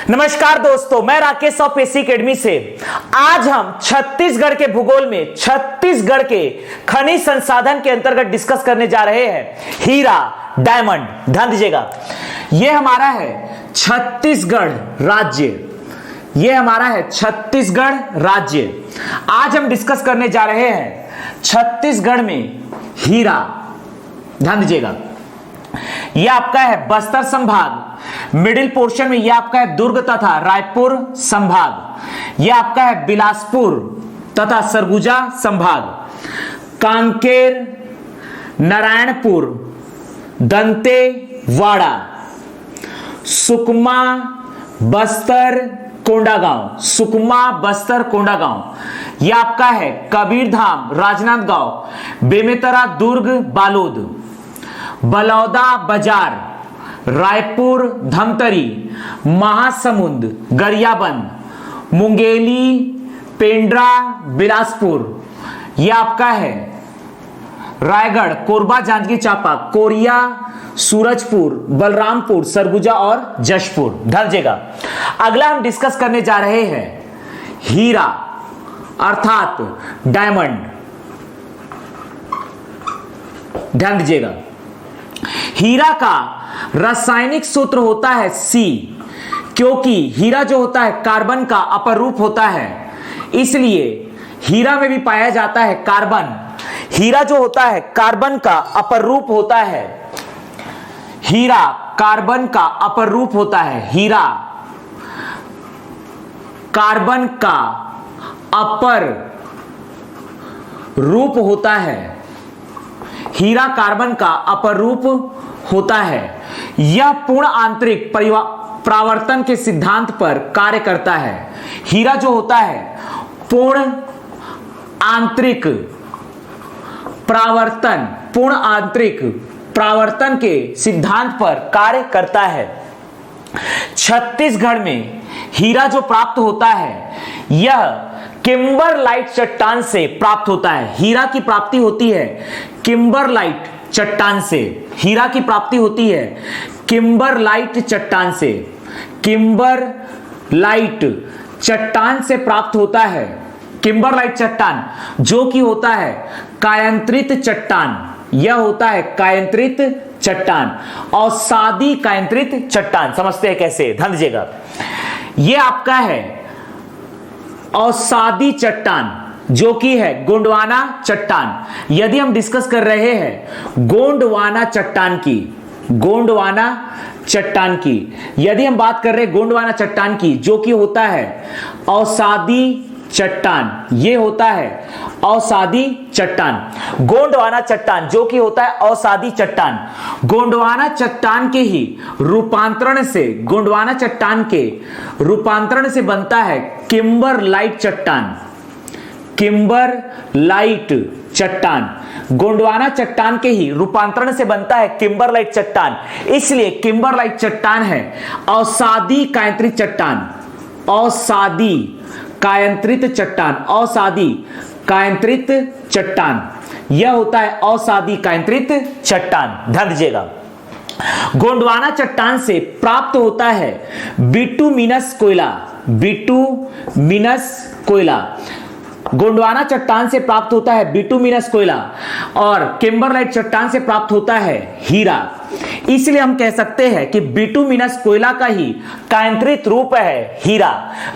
नमस्कार दोस्तों, मैं राकेश ऑफ एसी अकेडमी से। आज हम छत्तीसगढ़ के भूगोल में छत्तीसगढ़ के खनिज संसाधन के अंतर्गत डिस्कस करने जा रहे हैं हीरा, डायमंड। ध्यान दीजिएगा, यह हमारा है छत्तीसगढ़ राज्य। यह हमारा है छत्तीसगढ़ राज्य। आज हम डिस्कस करने जा रहे हैं छत्तीसगढ़ में हीरा। ध्यान दीजिएगा, यह आपका है बस्तर संभाग। मिडिल पोर्शन में यह आपका है दुर्ग तथा रायपुर संभाग। यह आपका है बिलासपुर तथा सरगुजा संभाग। कांकेर, नारायणपुर, दंतेवाड़ा, सुकमा, बस्तर, कोंडागांव। सुकमा, बस्तर, कोंडागांव। यह आपका है कबीरधाम, राजनांदगांव, बेमेतरा, दुर्ग, बालोद, बलौदा बाजार, रायपुर, धमतरी, महासमुंद, गरियाबंद, मुंगेली, पेंड्रा, बिलासपुर। यह आपका है रायगढ़, कोरबा, जांजगीर चांपा, कोरिया, सूरजपुर, बलरामपुर, सरगुजा और जशपुर। ध्यान दीजिएगा, अगला हम डिस्कस करने जा रहे हैं हीरा अर्थात डायमंड। ध्यान दीजिएगा, हीरा का रासायनिक सूत्र होता है सी, क्योंकि हीरा जो होता है कार्बन का अपर रूप होता है, इसलिए हीरा में भी पाया जाता है कार्बन। हीरा जो होता है कार्बन का अपर रूप होता है। हीरा कार्बन का अपर रूप होता है। हीरा कार्बन का अपर रूप होता है। हीरा कार्बन का अपर रूप होता है। यह पूर्ण आंतरिक परावर्तन के सिद्धांत पर कार्य करता है। हीरा जो होता है पूर्ण आंतरिक परावर्तन के सिद्धांत पर कार्य करता है। छत्तीसगढ़ में हीरा जो प्राप्त होता है, यह किम्बरलाइट चट्टान से प्राप्त होता है। हीरा की प्राप्ति होती है किम्बरलाइट चट्टान से। हीरा की प्राप्ति होती है किम्बरलाइट चट्टान से। किम्बरलाइट चट्टान से प्राप्त होता है। किम्बरलाइट चट्टान जो कि होता है कायंत्रित चट्टान। यह होता है कायंत्रित चट्टान, अवसादी कायंत्रित चट्टान। समझते हैं कैसे? ध्यान दीजिएगा, यह आपका है अवसादी चट्टान जो कि है गोंडवाना चट्टान। यदि हम डिस्कस कर रहे हैं गोंडवाना चट्टान की, यदि हम बात कर रहे हैं गोंडवाना चट्टान की, जो कि होता है अवसादी चट्टान। ये होता है अवसादी चट्टान। गोंडवाना चट्टान जो कि होता है अवसादी चट्टान। गोंडवाना चट्टान के ही रूपांतरण से, गोंडवाना चट्टान के रूपांतरण से बनता है किम्बरलाइट चट्टान। किम्बरलाइट चट्टान गोंडवाना चट्टान के ही रूपांतरण से बनता है किम्बरलाइट चट्टान, इसलिए किम्बरलाइट चट्टान है अवसादी कायंत्रित चट्टान। अवसादी कायंत्रित चट्टान, अवसादी कायंत्रित चट्टान। यह होता है अवसादी कायंत्रित चट्टान। ध्यान दीजिएगा, गोंडवाना चट्टान से प्राप्त होता है बिटुमिनस कोयला। बिटुमिनस कोयला गोंडवाना चट्टान से प्राप्त होता है बिटुमिनस कोयला, और किम्बरलाइट चट्टान से प्राप्त होता है हीरा। इसलिए हम कह सकते हैं कि बिटुमिनस कोयला का ही कायंत्रित रूप है हीरा।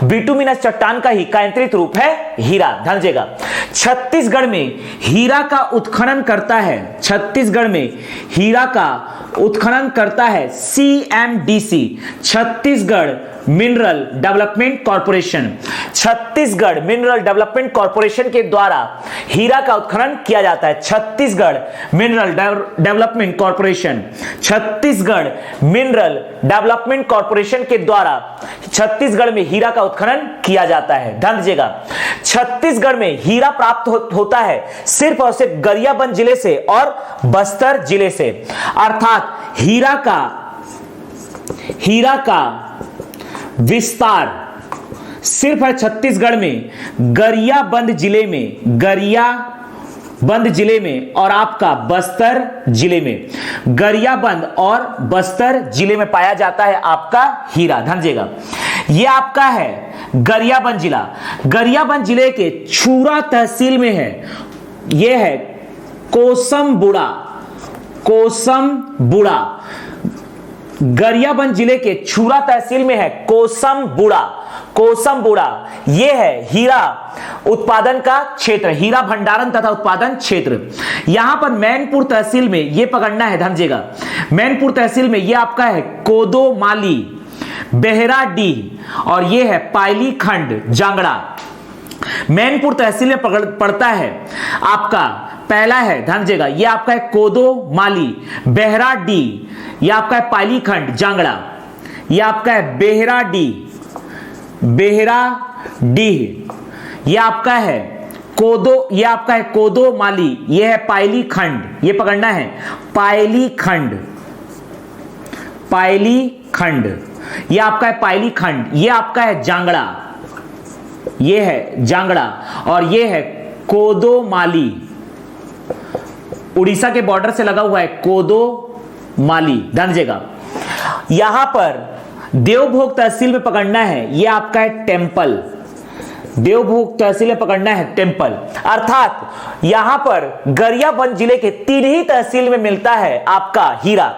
बिटुमिनस चट्टान का ही कायंत्रित रूप है हीरा। ध्यान दीजिएगा, छत्तीसगढ़ में हीरा का उत्खनन करता है। छत्तीसगढ़ में हीरा का उत्खनन करता है CMDC, Chhattisgarh mineral development corporation. Chhattisgarh mineral development corporation के द्वारा हीरा का उत्खनन किया जाता है। Chhattisgarh mineral development corporation, Chhattisgarh mineral development corporation के द्वारा छत्तीसगढ़ में हीरा का उत्खनन किया जाता है। ध्यान दीजिएगा, छत्तीसगढ़ में हीरा प्राप्त होता है सिर्फ और सिर्फ गरियाबंद जिले से और बस्तर जिले से। अर्थात हीरा का विस्तार सिर्फ है छत्तीसगढ़ में गरियाबंद जिले में और आपका बस्तर जिले में। गरियाबंद और बस्तर जिले में पाया जाता है आपका हीरा। ध्यान दीजिएगा, ये आपका है गरियाबंद जिला। गरियाबंद जिले के छूरा तहसील में है। ये है कोसमबुड़ा। कोसमबुड़ा गरियाबंद जिले के छूरा तहसील में है कोसमबुड़ा। कोसमबुड़ा ये है हीरा उत्पादन का क्षेत्र, हीरा भंडारण तथा उत्पादन क्षेत्र। यहां पर मैनपुर तहसील में ये पकड़ना है, ध्यान दीजिएगा। मैनपुर तहसील में ये आपका है कोदोमाली, बेहराडीह और ये है पायली खंड जांगड़ा। मैनपुर तहसील में पड़ता है आपका, पहला है ध्यान दीजिएगा, ये आपका है कोदोमाली, बेहराडीह, ये आपका है पायली खंड जांगड़ा, ये आपका है बेहराडीह, ये आपका है ये आपका है कोदोमाली, ये है पायली खंड, ये पकड़ना है पायली खंड, ये आपका है पायली खंड, ये आपका है जांगड़ा, ये है जांगड़ा और ये है कोदोमाली। उड़ीसा के बॉर्डर से लगा हुआ है कोदोमाली, ध्यान दीजिएगा। यहां पर देवभोग तहसील में पकड़ना है, यह आपका है टेम्पल। देवभोग तहसील में पकड़ना है टेम्पल, अर्थात यहां पर गरियाबंद जिले के 3 ही तहसील में मिलता है आपका हीरा।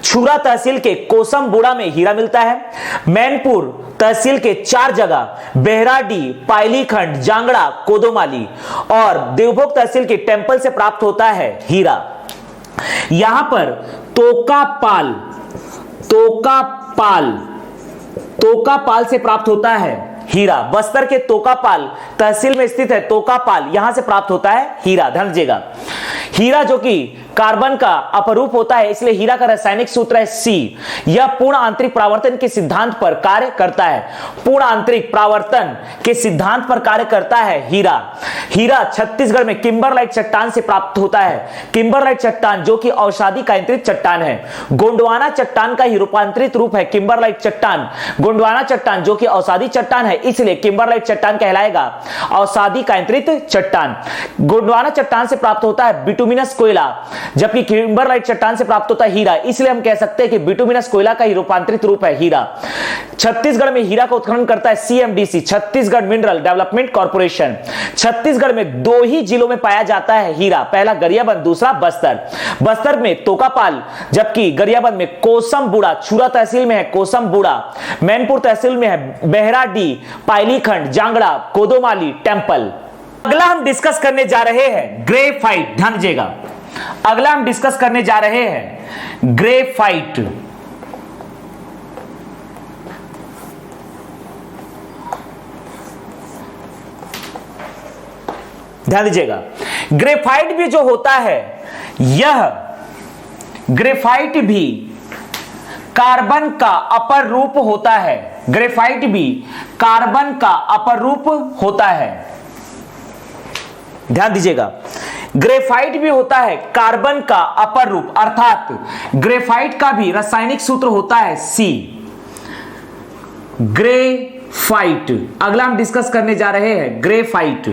छूरा तहसील के कोसमबुड़ा में हीरा मिलता है, मैनपुर तहसील के 4 जगह बेहराडीह, पायलीखंड, जांगड़ा, कोदोमाली और देवभोग तहसील के टेम्पल से प्राप्त होता है हीरा। यहां पर तोकापाल से प्राप्त होता है हीरा। बस्तर के तोकापाल तहसील में स्थित है तोकापाल, यहां से प्राप्त होता है हीरा। ध्यान दीजिएगा, हीरा जो कि कार्बन का अपरूप होता है, इसलिए हीरा का रासायनिक सूत्र है C। यह पूर्ण आंतरिक परावर्तन के सिद्धांत पर कार्य करता है। पूर्ण आंतरिक परावर्तन के सिद्धांत पर कार्य करता है हीरा। हीरा छत्तीसगढ़ में किम्बरलाइट चट्टान से प्राप्त होता है। किम्बरलाइट चट्टान जो कि औषधि कायंत्रित चट्टान है। गोंडवाना चट्टान का ही रूपांतरित रूप है किम्बरलाइट चट्टान। गोंडवाना चट्टान जो कि औषधि चट्टान है, इसलिए किम्बरलाइट चट्टान कहलाएगा औषधि कायंत्रित चट्टान। गोंडवाना चट्टान से प्राप्त होता है बिटुमिनस कोयला, जबकि किम्बरलाइट चट्टान से प्राप्त होता है हीरा, इसलिए हम कह सकते हैं कि बिटुमिनस कोयला का ही रूपांतरित रूप है हीरा। छत्तीसगढ़ में हीरा का उत्खनन करता है CMDC, Chhattisgarh mineral development corporation. Chhattisgarh में 2 ही जिलों में पाया जाता है हीरा, पहला गरियाबंद, दूसरा बस्तर। बस्तर में तोकापाल, जबकि गरियाबंद में कोसमबुड़ा, छूरा तहसील में है कोसमबुड़ा, मैनपुर तहसील में है बेहराडीह, पायलीखंड, जांगड़ा, कोदोमाली, टेम्पल। अगला हम डिस्कस करने जा रहे हैं ग्रेफाइट। ध्यान दीजिएगा, अगला हम डिस्कस करने जा रहे हैं ग्रेफाइट। ध्यान दीजिएगा, ग्रेफाइट भी जो होता है, यह ग्रेफाइट भी कार्बन का अपर रूप होता है। ग्रेफाइट भी कार्बन का अपर रूप होता है। ध्यान दीजिएगा, ग्रेफाइट भी होता है कार्बन का अपर रूप, अर्थात ग्रेफाइट का भी रासायनिक सूत्र होता है C। ग्रेफाइट अगला हम डिस्कस करने जा रहे हैं ग्रेफाइट।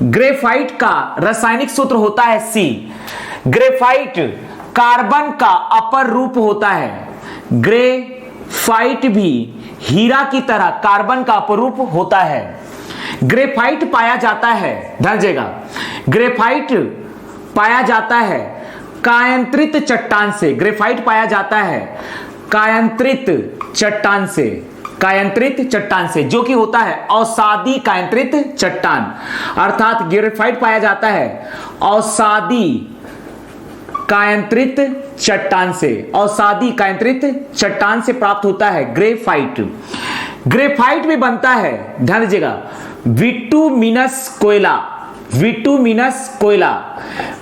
ग्रेफाइट का रासायनिक सूत्र होता है C। ग्रेफाइट कार्बन का अपर रूप होता है। ग्रेफाइट भी हीरा की तरह कार्बन का अपरूप होता है। ग्रेफाइट पाया जाता है, ध्यान दीजिएगा, ग्रेफाइट पाया जाता है कायंत्रित चट्टान से। ग्रेफाइट पाया जाता है कायंत्रित चट्टान से, कायंत्रित चट्टान से, जो कि होता है औषधि कायंत्रित चट्टान। अर्थात ग्रेफाइट पाया जाता है औषधि कायंत्रित चट्टान से, औषधि कायंत्रित चट्टान से प्राप्त होता है ग्रेफाइट। ग्रेफाइट भी बनता है, ध्यान दीजिएगा, बिटुमिनस कोयला। बिटुमिनस कोयला,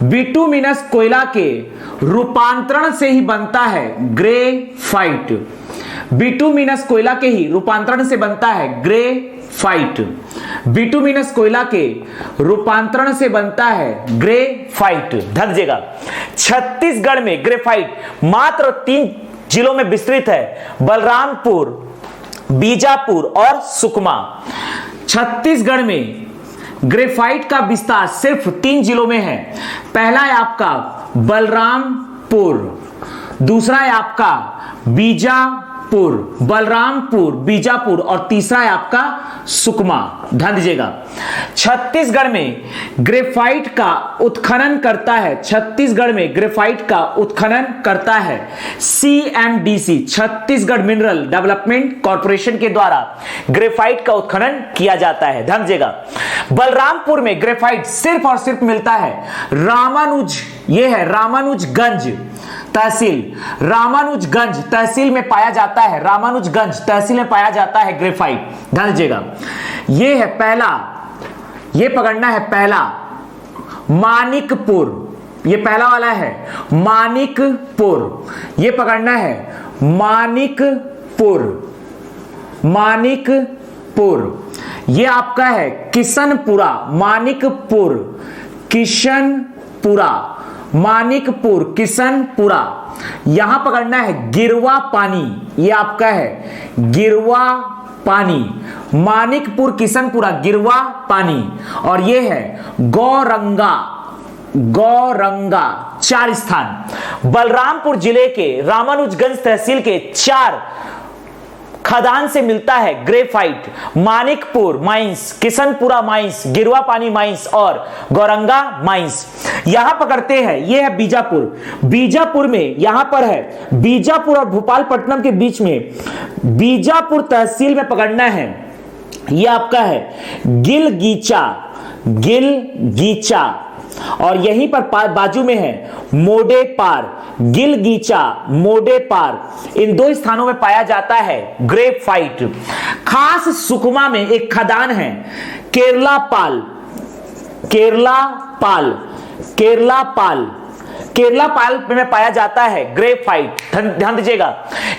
बिटुमिनस कोयला के रूपांतरण से ही बनता है ग्रेफाइट। बिटुमिनस कोयला के ही रूपांतरण से बनता है ग्रेफाइट। बिटुमिनस कोयला के रूपांतरण से बनता है ग्रेफाइट। ध्यान दीजिएगा, छत्तीसगढ़ में ग्रेफाइट मात्र 3 जिलों में विस्तृत है, बलरामपुर, बीजापुर और सुकमा। छत्तीसगढ़ में ग्रेफाइट का विस्तार सिर्फ 3 जिलों में है। पहला है आपका बलरामपुर, दूसरा है आपका बीजापुर, बलरामपुर, बीजापुर, और तीसरा है आपका सुकमा। ध्यान दीजिएगा, छत्तीसगढ़ में ग्रेफाइट का उत्खनन करता है, छत्तीसगढ़ में ग्रेफाइट का उत्खनन करता है CMDC, Chhattisgarh mineral development corporation के द्वारा ग्रेफाइट का उत्खनन किया जाता है। ध्यान दीजिएगा, बलरामपुर में ग्रेफाइट सिर्फ और सिर्फ मिलता है रामानुज, ये है रामानुजगंज तहसील, रामानुजगंज तहसील में पाया जाता है, रामानुजगंज तहसील में पाया जाता है ग्रेफाइट। ध्यान दीजिएगा, ये है पहला, ये पकड़ना है पहला मानिकपुर, ये पहला वाला है मानिकपुर, ये पकड़ना है मानिकपुर, मानिकपुर। ये आपका है किशनपुरा, मानिकपुर, किशनपुरा, मानिकपुर, किशनपुरा। यहां पकड़ना है गिरवा पानी, ये आपका है गिरवा पानी, मानिकपुर, किशनपुरा, गिरवा पानी। और ये है गौरंगा, गौरंगा। 4 स्थान बलरामपुर जिले के रामानुजगंज तहसील के 4 खदान से मिलता है graphite, Manikpur mines, Kishanpura mines, गिरवा पानी माइंस और गौरंगा माइंस। यहां पकड़ते हैं, यह है बीजापुर, बीजापुर में यहां पर है बीजापुर और भोपालपट्टनम के बीच में बीजापुर तहसील में पकड़ना है, यह आपका है गिलगीचा, गिलगीचा। और यहीं पर बाजू में है मोडे पार, गिलगीचा, मोडे पार। इन 2 स्थानों में पाया जाता है ग्रेफाइट। खास सुकमा में एक खदान है केरलापाल, केरलापाल, केरलापाल, केरलापाल में पाया जाता है ग्रेफाइट। ध्यान दीजिएगा,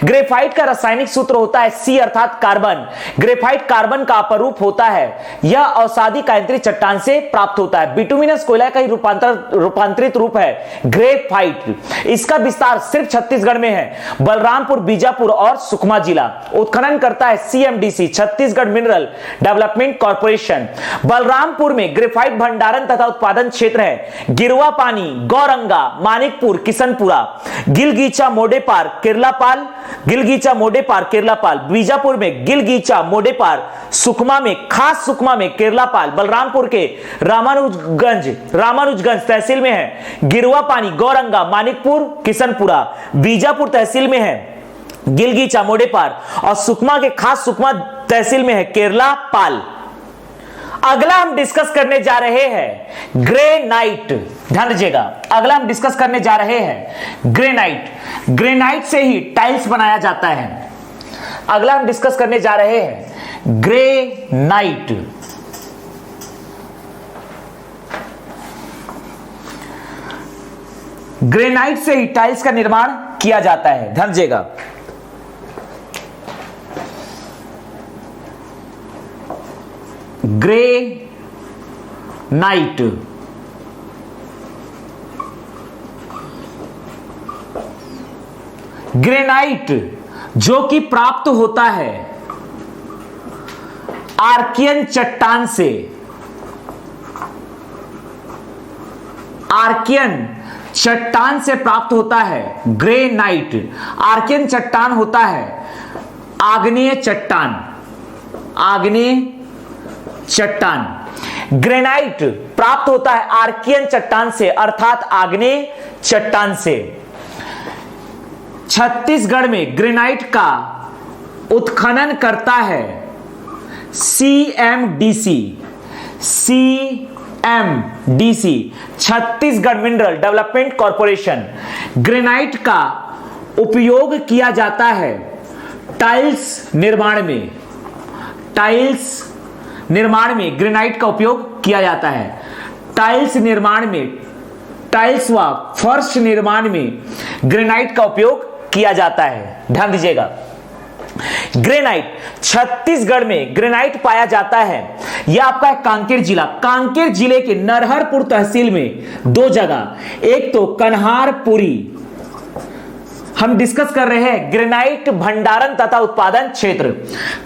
ग्रेफाइट का रासायनिक सूत्र होता है C अर्थात कार्बन। ग्रेफाइट कार्बन का अपरूप होता है, यह औषधि कांतिक चट्टान से प्राप्त होता है। बिटुमिनस कोयला का ही रूपांतरित रूप है ग्रेफाइट। इसका विस्तार सिर्फ छत्तीसगढ़ में है, बलरामपुर, बीजापुर और सुकमा जिला। उत्खनन करता है CMDC, Chhattisgarh mineral development corporation. Balrampur में ग्रेफाइट भंडारण तथा उत्पादन क्षेत्र है गिरवा पानी, गौरंगा, मानिकपुर, किशनपुरा, गिलगीचा, मोडेपार, केरलापाल, गिलगीचा, मोडेपार, केरलापाल। बीजापुर में गिलगीचा, मोडेपार, सुकमा में, खास सुकमा में केरलापाल, बलरामपुर के रामानुजगंज तहसील में है गिरवा पानी, गौरंगा, मानिकपुर, किशनपुरा। बीजापुर तहसील में है गिलगीचा, मोडेपार और सुकमा के खास सुकमा तहसील में है केरलापाल। अगला हम डिस्कस करने जा रहे हैं ग्रेनाइट। ध्यान दीजिएगा, अगला हम डिस्कस करने जा रहे हैं ग्रेनाइट। ग्रेनाइट से ही टाइल्स बनाया जाता है। अगला हम डिस्कस करने जा रहे हैं ग्रेनाइट। ग्रेनाइट से ही टाइल्स का निर्माण किया जाता है। ध्यान दीजिएगा, ग्रेनाइट, ग्रेनाइट जो कि प्राप्त होता है आर्कियन चट्टान से, आर्कियन चट्टान से प्राप्त होता है ग्रेनाइट। आर्कियन चट्टान होता है आग्नेय चट्टान, आग्नेय चट्टान। ग्रेनाइट प्राप्त होता है आर्कियन चट्टान से अर्थात आग्नेय चट्टान से। छत्तीसगढ़ में ग्रेनाइट का उत्खनन करता है CMDC, CMDC, Chhattisgarh mineral development corporation. Granite का उपयोग किया जाता है टाइल्स निर्माण में, टाइल्स निर्माण में ग्रेनाइट का उपयोग किया जाता है। टाइल्स निर्माण में, टाइल्स व फर्श निर्माण में ग्रेनाइट का उपयोग किया जाता है। ध्यान दीजिएगा, ग्रेनाइट छत्तीसगढ़ में ग्रेनाइट पाया जाता है। यह आपका है कांकेर जिला। कांकेर जिले के नरहरपुर तहसील में 2 जगह, एक तो कन्हारपुरी, हम डिस्कस कर रहे हैं ग्रेनाइट भंडारण तथा उत्पादन क्षेत्र,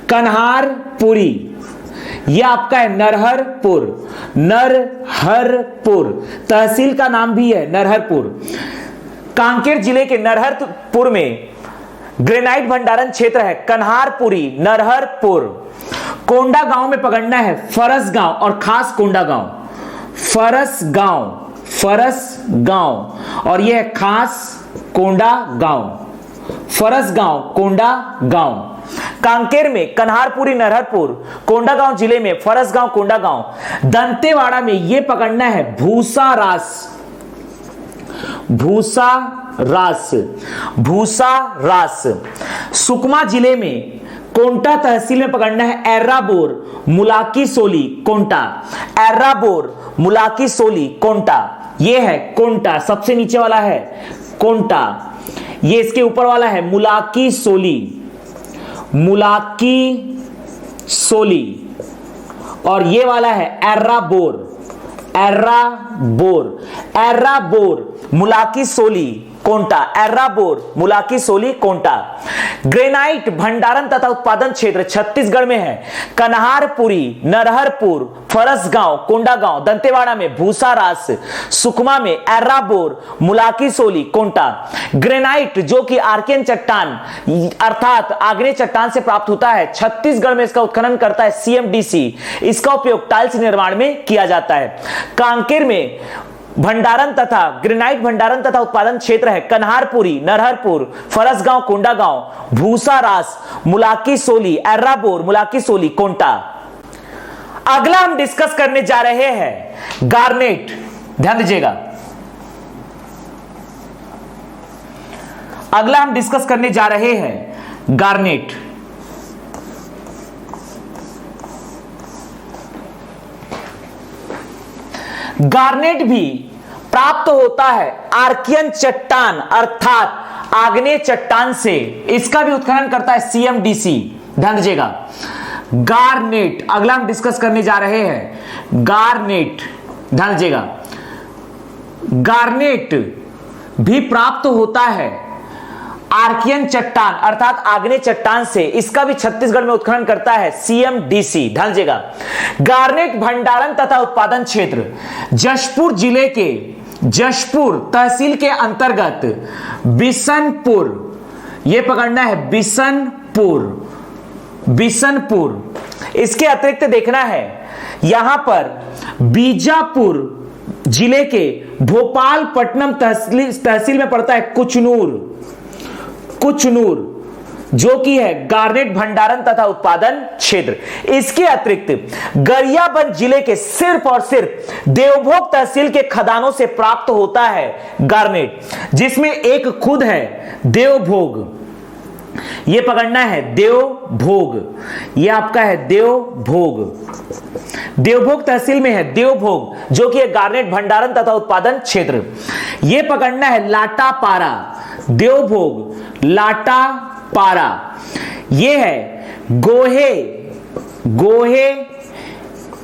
कन्हारपुरी। यह आपका है नरहरपुर, नरहरपुर तहसील का नाम भी है नरहरपुर। कांकेर जिले के नरहरपुर में ग्रेनाइट भंडारण क्षेत्र है कन्हारपुरी नरहरपुर। कोंडा गांव में पकड़ना है फरस गांव और खास कोंडा गांव, फरस गांव और यह है खास कोंडा गांव, फरस गांव कोंडा गांव। कांकेर में कन्हारपुरी नरहरपुर, कोंडा गांव जिले में फरस गांव कोंडा गांव। दंतेवाड़ा में यह पकड़ना है भूसा रास। सुकमा जिले में कोंटा तहसील में पकड़ना है एर्राबोर मुलाकी सोली कोंटा, एर्राबोर मुलाकी सोली कोंटा। यह है कोंटा, सबसे नीचे वाला है कोंटा, ये इसके ऊपर वाला है मुलाकी सोली और ये वाला है एर्राबोर मुलाकी सोली कोंटा, एर्राबोर मुलाकी सोली कोंटा। ग्रेनाइट भंडारण तथा उत्पादन क्षेत्र छत्तीसगढ़ में है कन्हारपुरी नरहरपुर, फरसगांव कोंडागांव। दंतेवाड़ा में भूसारास, सुकमा में एर्राबोर मुलाकी सोली कोंटा। ग्रेनाइट जो कि आर्कियन चट्टान अर्थात आग्नेय चट्टान से प्राप्त होता है, छत्तीसगढ़ में इसका उत्खनन करता है सीएमडीसी। इसका उपयोग टाइल्स निर्माण में किया जाता है। कांकेर में भंडारण तथा ग्रेनाइट भंडारण तथा उत्पादन क्षेत्र है कन्हारपुरी नरहरपुर, फरसगांव कोंडागांव, भूसारास मुलाकी सोली, एर्राबोर मुलाकी सोली कोंटा। अगला हम डिस्कस करने जा रहे हैं गार्नेट, ध्यान दीजिएगा। अगला हम डिस्कस करने जा रहे हैं गार्नेट। गार्नेट भी प्राप्त होता है आर्कियन चट्टान अर्थात आग्नेय चट्टान से। इसका भी उत्खनन करता है सीएमडीसी, ध्यान दीजिएगा। गार्नेट अगला हम डिस्कस करने जा रहे हैं गार्नेट, ध्यान दीजिएगा। गार्नेट भी प्राप्त होता है आर्कियन चट्टान अर्थात आग्नेय चट्टान से। इसका भी छत्तीसगढ़ में उत्खनन करता है सीएमडीसी, ध्यान दीजिएगा। गार्नेट भंडारण तथा उत्पादन क्षेत्र जशपुर जिले के जशपुर तहसील के अंतर्गत बिशनपुर, यह पकड़ना है बिशनपुर। इसके अतिरिक्त देखना है यहां पर बीजापुर जिले के भोपालपट्टनम तहसील में पड़ता है कुचनूर जो कि है गार्नेट भंडारण तथा उत्पादन क्षेत्र। इसके अतिरिक्त गरियाबंद जिले के सिर्फ और सिर्फ देवभोग तहसील के खदानों से प्राप्त होता है गार्नेट, जिसमें एक खुद है देवभोग, यह पकड़ना है देवभोग, यह आपका है देवभोग तहसील में है देवभोग जो कि है गार्नेट भंडारण तथा उत्पादन क्षेत्र। यह पकड़ना है लाटापारा, देवभोग लाटापारा। यह है गोहे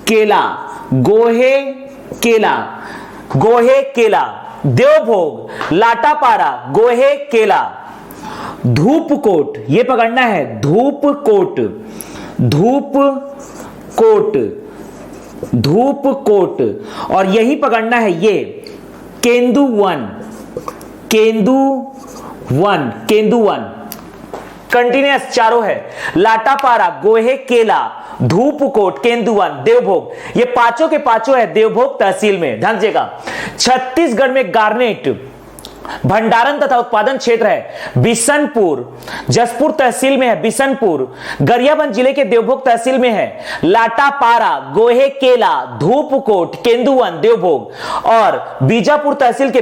केला, देवभोग लाटापारा गोहे केला। धूपकोट, यह पकड़ना है धूपकोट और यही पकड़ना है ये केंदुवन। कंटिन्यूअस चारों है लाटापारा, गोहे केला, धूपकोट, केंदुवन, देवभोग। ये पांचों के पांचों है देवभोग तहसील में, ध्यान दीजिएगा। छत्तीसगढ़ में गार्नेट भंडारण तथा उत्पादन क्षेत्र है बिशनपुर, जसपुर तहसील में है बिशनपुर। गरियाबंद जिले के देवभोग तहसील में है लाटापारा, गोहे केला, धूपकोट, केंदुवन, देवभोग। और बीजापुर तहसील के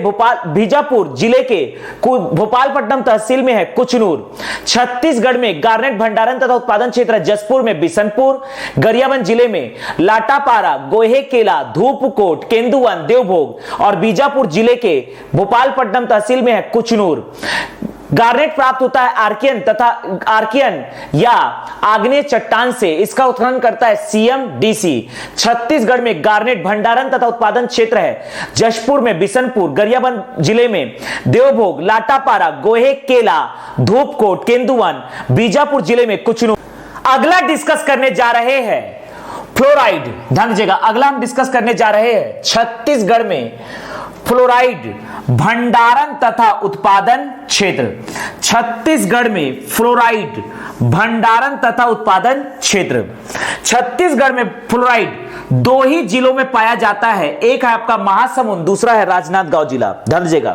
बीजापुर जिले के भोपालपट्टनम तहसील में है कुचनूर। छत्तीसगढ़ में गार्नेट भंडारण तथा उत्पादन क्षेत्र है जसपुर में बिशनपुर, गरियाबंद जिले में लाटापारा, गोहे केला, धूपकोट, केंदुवन, देवभोग और बीजापुर जिले के भोपालपट्टनम तहसील में है कुचनूर। गार्नेट प्राप्त होता है आर्कियन या आग्नेय चट्टान से। इसका उत्खनन करता है सीएमडीसी। छत्तीसगढ़ में गार्नेट भंडारण तथा उत्पादन क्षेत्र है जशपुर में बिशनपुर, गरियाबंद जिले में देवभोग, लाटापारा, गोहे केला, धूपकोट, केंदुवन, बीजापुर जिले में कुचनूर। अगला डिस्कस करने जा रहे हैं फ्लोराइड, ध्यान दीजिएगा। अगला हम डिस्कस करने जा रहे हैं छत्तीसगढ़ में फ्लोराइड भंडारण तथा उत्पादन क्षेत्र। छत्तीसगढ़ में फ्लोराइड भंडारण तथा उत्पादन क्षेत्र। छत्तीसगढ़ में फ्लोराइड 2 ही जिलों में पाया जाता है, एक है आपका महासमुंद, दूसरा है राजनांदगांव जिला। ध्यान दीजिएगा,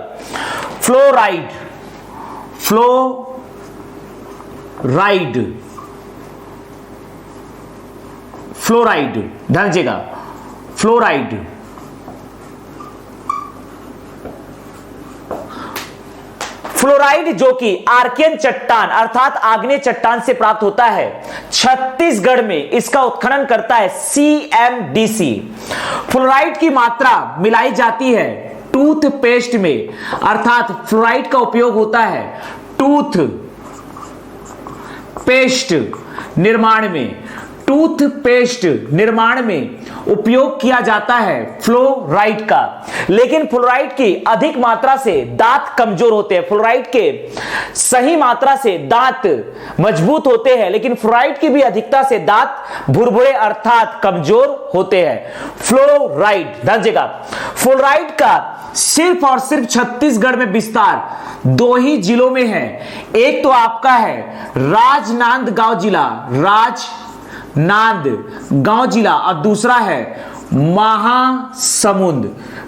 फ्लोराइड ध्यान दीजिएगा, फ्लोराइड जो कि आर्कियन चट्टान अर्थात आग्नेय चट्टान से प्राप्त होता है, छत्तीसगढ़ में इसका उत्खनन करता है CMDC। फ्लोराइड की मात्रा मिलाई जाती है टूथपेस्ट में, अर्थात फ्लोराइड का उपयोग होता है टूथपेस्ट निर्माण में उपयोग किया जाता है फ्लोराइड का। लेकिन फ्लोराइड की अधिक मात्रा से दांत कमजोर होते हैं, फ्लोराइड के सही मात्रा से दांत मजबूत होते हैं, लेकिन फ्लोराइड की भी अधिकता से दांत भुरभुरे अर्थात कमजोर होते हैं। फ्लोराइड ध्यान दीजिएगा, फ्लोराइड का सिर्फ और सिर्फ छत्तीसगढ़ में विस्तार 2 ही जिलों में है, एक तो आपका है राजनांदगांव जिला और दूसरा है महासमुंद।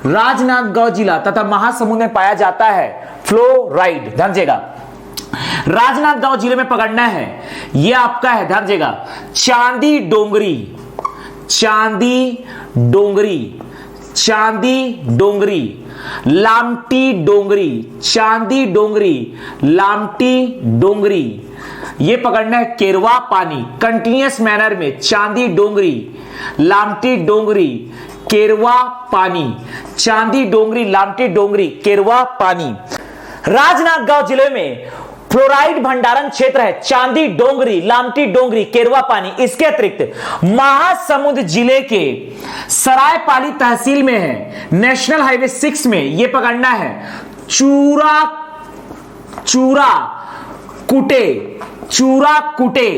राजनांदगांव जिला तथा महासमुंद में पाया जाता है फ्लोराइड। ध्यान दीजिएगा, राजनांदगांव जिले में पकड़ना है, यह आपका है, ध्यान दीजिएगा, चांदी डोंगरी, लामटी डोंगरी, ये पकड़ना है केरवा पानी, कंटिन्यूअस मैनर में चांदी डोंगरी, लामटी डोंगरी, केरवा पानी, चांदी डोंगरी, लामटी डोंगरी, केरवा पानी। राजनांदगांव जिले में फ्लोराइड भंडारण क्षेत्र है चांदी डोंगरी, लामटी डोंगरी, केरवा पानी। इसके अतिरिक्त महासमुंद जिले के सरायपाली तहसील में है, नेशनल हाईवे 6 में यह पकड़ना है चूरा कुटे,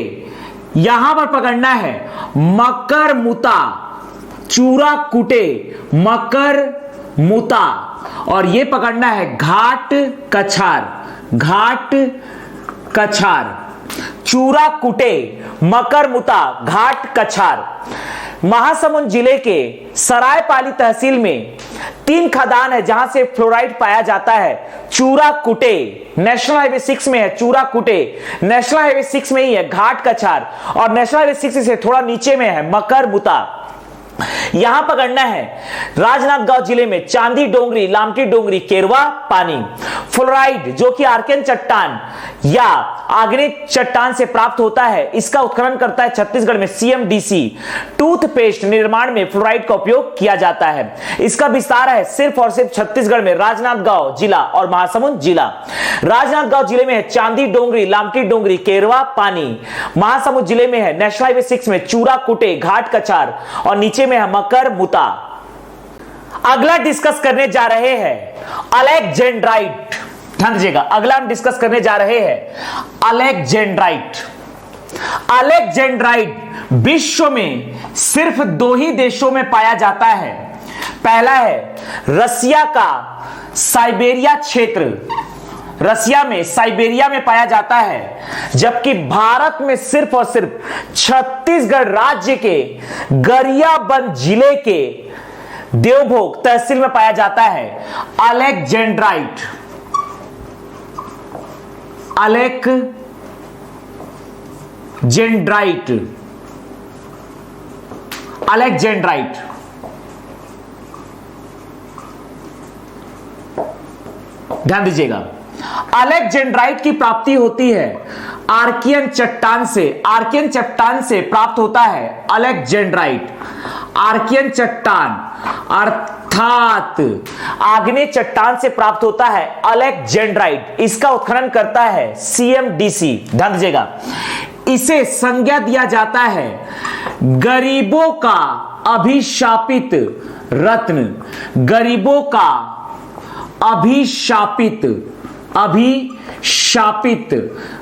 यहां पर पकड़ना है मकरमुता, चूरा कुटे, मकरमुता, और यह पकड़ना है घाट कछार, चूरा कुटे, मकरमुता, घाट कछार। महासमुंद जिले के सरायपाली तहसील में 3 खदान है जहां से फ्लोराइड पाया जाता है। चूरा कुटे नेशनल हाईवे 6 में है, चूरा कुटे नेशनल हाईवे 6 में ही है, घाट कछार और नेशनल हाईवे 6 से थोड़ा नीचे में है मकरमुता। यहां पकड़ना है राजनांदगांव जिले में चांदी डोंगरी, लामटी डोंगरी, केरवा पानी। फ्लोराइड जो कि आर्कियन चट्टान या आग्नेय चट्टान से प्राप्त होता है, इसका उत्खनन करता है छत्तीसगढ़ में CMDC। टूथपेस्ट निर्माण में फ्लोराइड का उपयोग किया जाता है। इसका विस्तार है सिर्फ और सिर्फ छत्तीसगढ़ में राजनांदगांव जिला और महासमुंद जिला। राजनांदगांव जिले में है चांदी डोंगरी, लामटी डोंगरी, केरवा पानी। महासमुंद जिले में है नेशनल हाईवे 6 में चूरा कुटे, घाट कछार और नीचे में है मकरमुता। अगला डिस्कस करने जा रहे हैं अलेक्जेंड्राइट। ध्यान दीजिएगा, अगला हम डिस्कस करने जा रहे हैं अलेक्जेंड्राइट विश्व में सिर्फ 2 ही देशों में पाया जाता है। पहला है रसिया का साइबेरिया क्षेत्र, रसिया में साइबेरिया में पाया जाता है, जबकि भारत में सिर्फ और सिर्फ छत्तीसगढ़ राज्य के गरियाबंद जिले के देवभोग तहसील में पाया जाता है अलेक्जेंड्राइट। ध्यान दीजिएगा, अलेक्जेंड्राइट की प्राप्ति होती है आर्कियन चट्टान से प्राप्त होता है अलेक्जेंड्राइट। आर्कियन चट्टान अर्थात आग्नेय चट्टान से प्राप्त होता है अलेक्जेंड्राइट। इसका उत्खनन करता है CMDC। ध्यान दीजिएगा, इसे संज्ञा दिया जाता है गरीबों का अभिशापित रत्न, गरीबों का अभिशापित अभिशापित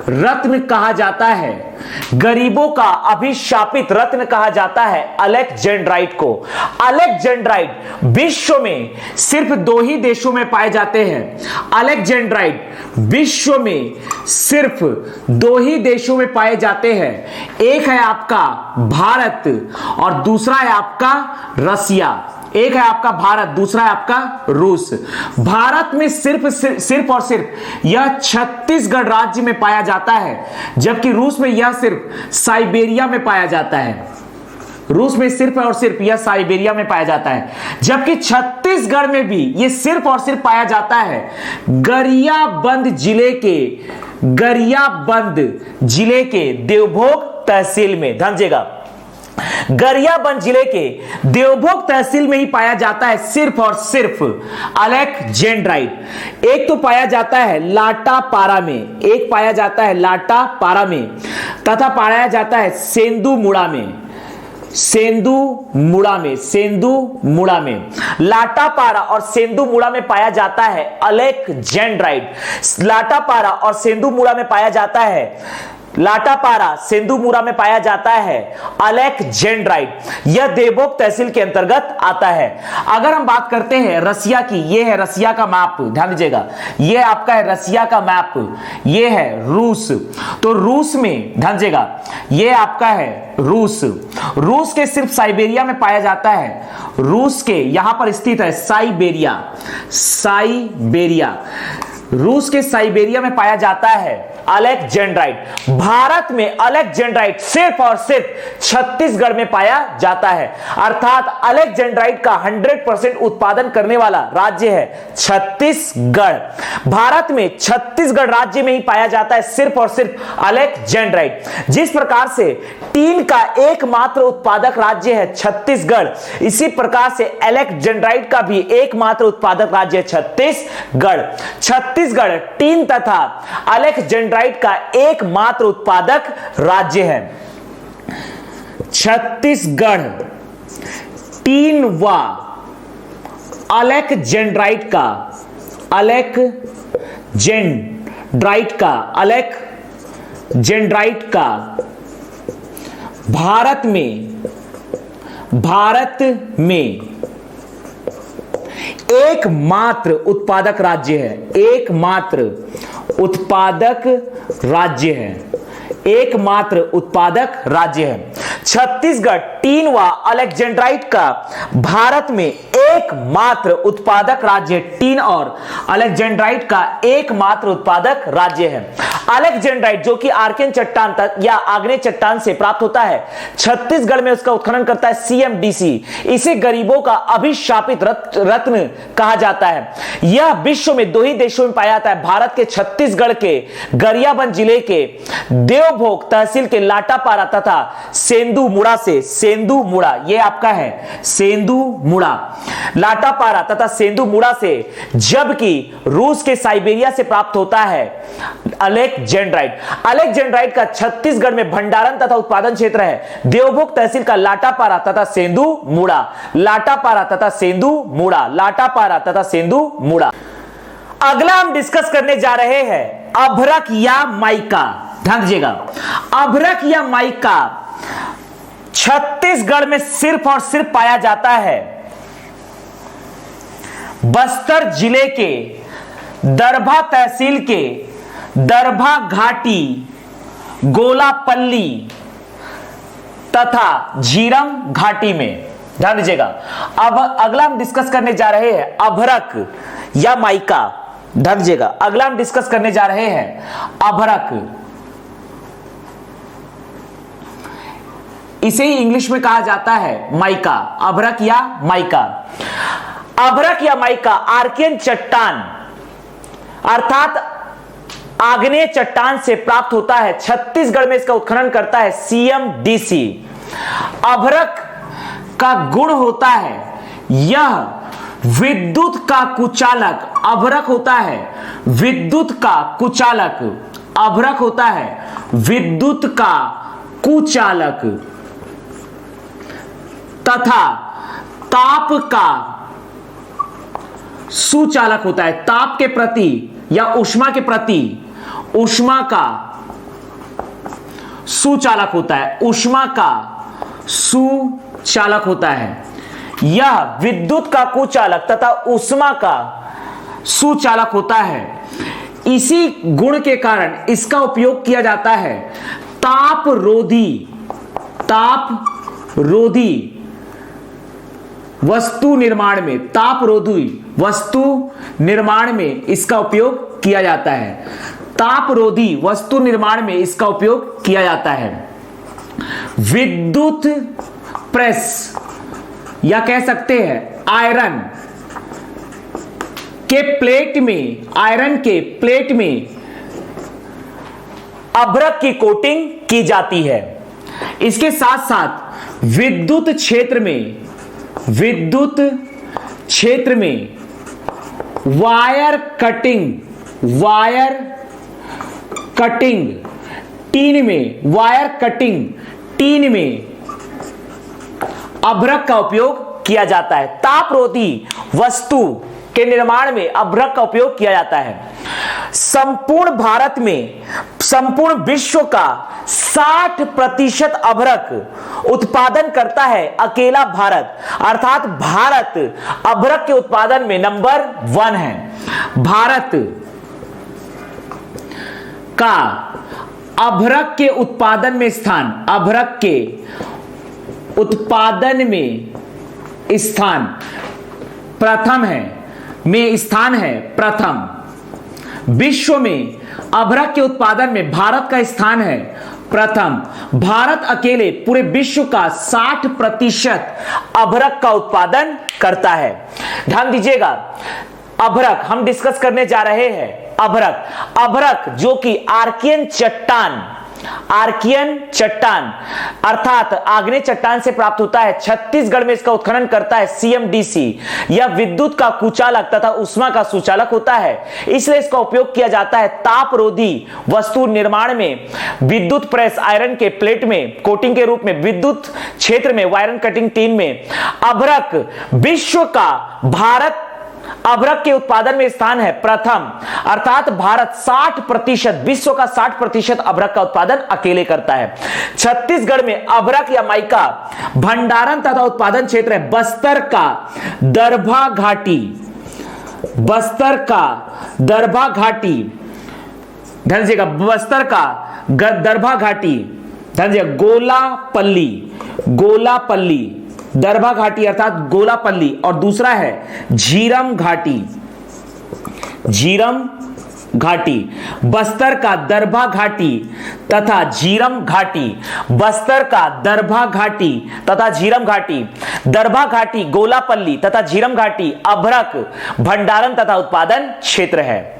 रत्न कहा जाता है, गरीबों का अभिशापित रत्न कहा जाता है अलेक्जेंड्राइट को। अलेक्जेंड्राइट विश्व में सिर्फ 2 ही देशों में पाए जाते हैं। अलेक्जेंड्राइट विश्व में सिर्फ 2 ही देशों में पाए जाते हैं। एक है आपका भारत और दूसरा है आपका रसिया। एक है आपका भारत, दूसरा है आपका रूस। भारत में सिर्फ और सिर्फ यह छत्तीसगढ़ राज्य में पाया जाता है, जबकि रूस में यह सिर्फ साइबेरिया में पाया जाता है। रूस में सिर्फ और सिर्फ यह साइबेरिया में पाया जाता है, जबकि छत्तीसगढ़ में भी यह सिर्फ और सिर्फ पाया जाता है गरियाबंद जिले के देवभोग तहसील में। ध्यान दीजिएगा, गरियाबंद जिले के देवभोग तहसील में ही पाया जाता है सिर्फ और सिर्फ अलेक्जेंड्राइट। एक तो पाया जाता है लाटापारा में, एक पाया जाता है लाटापारा में, तथा पाया जाता है सेंदुमुड़ा में। लाटापारा और सेंदुमुड़ा में पाया जाता है अलेक्जेंड्राइट। लाटापारा और सेंदुमुड़ा में पाया जाता है अलेक्जेंड्राइट। यह देवभोग तहसील के अंतर्गत आता है। अगर हम बात करते हैं रसिया की, यह है रसिया का मैप, ध्यान दीजिएगा, यह आपका है रसिया का मैप, यह है रूस। तो रूस में ध्यान दीजिएगा, यह आपका है रूस के सिर्फ साइबेरिया में पाया जाता है। रूस के यहां पर स्थित है साइबेरिया। रूस के साइबेरिया में पाया जाता है अलेक्जेंड्राइट। भारत में अलेक्जेंड्राइट सिर्फ और सिर्फ छत्तीसगढ़ में पाया जाता है, अर्थात अलेक्जेंड्राइट का 100% उत्पादन करने वाला राज्य है छत्तीसगढ़। भारत में छत्तीसगढ़ राज्य में ही पाया जाता है सिर्फ और सिर्फ अलेक्जेंड्राइट। जिस प्रकार से टीन का एकमात्र उत्पादक राज्य है छत्तीसगढ़, इसी प्रकार से अलेक्जेंड्राइट का भी एकमात्र उत्पादक राज्य है छत्तीसगढ़। छत्तीसगढ़ टीन तथा अलेक्जेंड्राइट का एकमात्र उत्पादक राज्य है। छत्तीसगढ़ टीन व अलेक्जेंड्राइट का भारत में एकमात्र उत्पादक राज्य है। एकमात्र उत्पादक राज्य है। छत्तीसगढ़ टीन व अलेक्जेंड्राइट का भारत में एकमात्र उत्पादक राज्य, टीन और अलेक्जेंड्राइट का एकमात्र उत्पादक राज्य है। अलेक्जेंड्राइट जो कि आर्कियन चट्टान या आग्नेय चट्टान से प्राप्त होता है, छत्तीसगढ़ में उसका उत्खनन करता है CMDC। इसे गरीबों का अभिशापित रत्न कहा जाता है। यह विश्व में 2 ही देशों में पाया जाता है, भारत के छत्तीसगढ़ के गरियाबंद जिले के देवभोग तहसील के लाटापारा तथा सेंदुमुड़ा, ये आपका है सेंदुमुड़ा, लाटापारा तथा सेंदुमुड़ा से, जबकि रूस के साइबेरिया से प्राप्त होता है अलेक्जेंड्राइट का छत्तीसगढ़ में भंडारण तथा उत्पादन क्षेत्र है देवभोग तहसील का लाटापारा तथा सेंदुमुड़ा। अगला हम डिस्कस करने जा रहे हैं अभ्रक या माइका। ध्यान दीजिएगा, अभ्रक या माइका छत्तीसगढ़ में सिर्फ और सिर्फ पाया जाता है बस्तर जिले के दरभा तहसील के दरभा घाटी, गोलापल्ली तथा झीरम घाटी में। ध्यान दीजिएगा, अब अगला हम डिस्कस करने जा रहे हैं अभ्रक या माइका। ध्यान दीजिएगा, अगला हम डिस्कस करने जा रहे हैं अभ्रक। इसे ही इंग्लिश में कहा जाता है माइका, अभ्रक या माइका। अभ्रक या माइका आर्कियन चट्टान अर्थात आग्नेय चट्टान से प्राप्त होता है। छत्तीसगढ़ में इसका उत्खनन करता है CMDC। अभ्रक का गुण होता है यह विद्युत का कुचालक। अभ्रक होता है विद्युत का कुचालक। अभ्रक होता है विद्युत का कुचालक तथा ताप का सुचालक होता है। ताप के प्रति या ऊष्मा के प्रति ऊष्मा का सुचालक होता है, ऊष्मा का सुचालक होता है। यह विद्युत का कुचालक तथा ऊष्मा का सुचालक होता है। इसी गुण के कारण इसका उपयोग किया जाता है तापरोधी वस्तु निर्माण में, तापरोधी वस्तु निर्माण में इसका उपयोग किया जाता है, तापरोधी वस्तु निर्माण में इसका उपयोग किया जाता है। विद्युत प्रेस या कह सकते हैं आयरन के प्लेट में अभ्रक की कोटिंग की जाती है। इसके साथ साथ विद्युत क्षेत्र में वायर कटिंग टीन में अभ्रक का उपयोग किया जाता है। तापरोधी वस्तु के निर्माण में अभ्रक का उपयोग किया जाता है। संपूर्ण विश्व का 60% अभ्रक उत्पादन करता है अकेला भारत, अर्थात भारत अभ्रक के उत्पादन में नंबर 1 है। भारत का अभ्रक के उत्पादन में स्थान प्रथम है, प्रथम। विश्व में अभ्रक के उत्पादन में भारत का स्थान है प्रथम। भारत अकेले पूरे विश्व का 60% अभ्रक का उत्पादन करता है। ध्यान दीजिएगा, अभ्रक हम डिस्कस करने जा रहे हैं। अभ्रक जो कि आर्कियन चट्टान अर्थात आग्नेय चट्टान से प्राप्त होता है। छत्तीसगढ़ में इसका उत्खनन करता है CMDC। यह विद्युत का कुचालक तथा ऊष्मा का सुचालक होता है, इसलिए इसका उपयोग किया जाता है तापरोधी वस्तु निर्माण में, विद्युत प्रेस आयरन के प्लेट में कोटिंग के रूप में, विद्युत क्षेत्र में वायर कटिंग टीन में। अभ्रक विश्व का भारत अभ्रक के उत्पादन में स्थान है प्रथम, अर्थात भारत 60% विश्व का 60% अभ्रक का उत्पादन अकेले करता है। छत्तीसगढ़ में अभ्रक या माइका भंडारण तथा उत्पादन क्षेत्र है बस्तर का दरभा घाटी, ध्यान दीजिएगा, बस्तर का दरभा घाटी, ध्यान दीजिएगा, गोलापल्ली दरभा घाटी अर्थात गोलापल्ली, और दूसरा है झीरम घाटी। बस्तर का दरभा घाटी तथा झीरम घाटी, बस्तर का दरभा घाटी तथा झीरम घाटी, दरभा घाटी, गोलापल्ली तथा झीरम घाटी अभ्रक भंडारण तथा उत्पादन क्षेत्र है।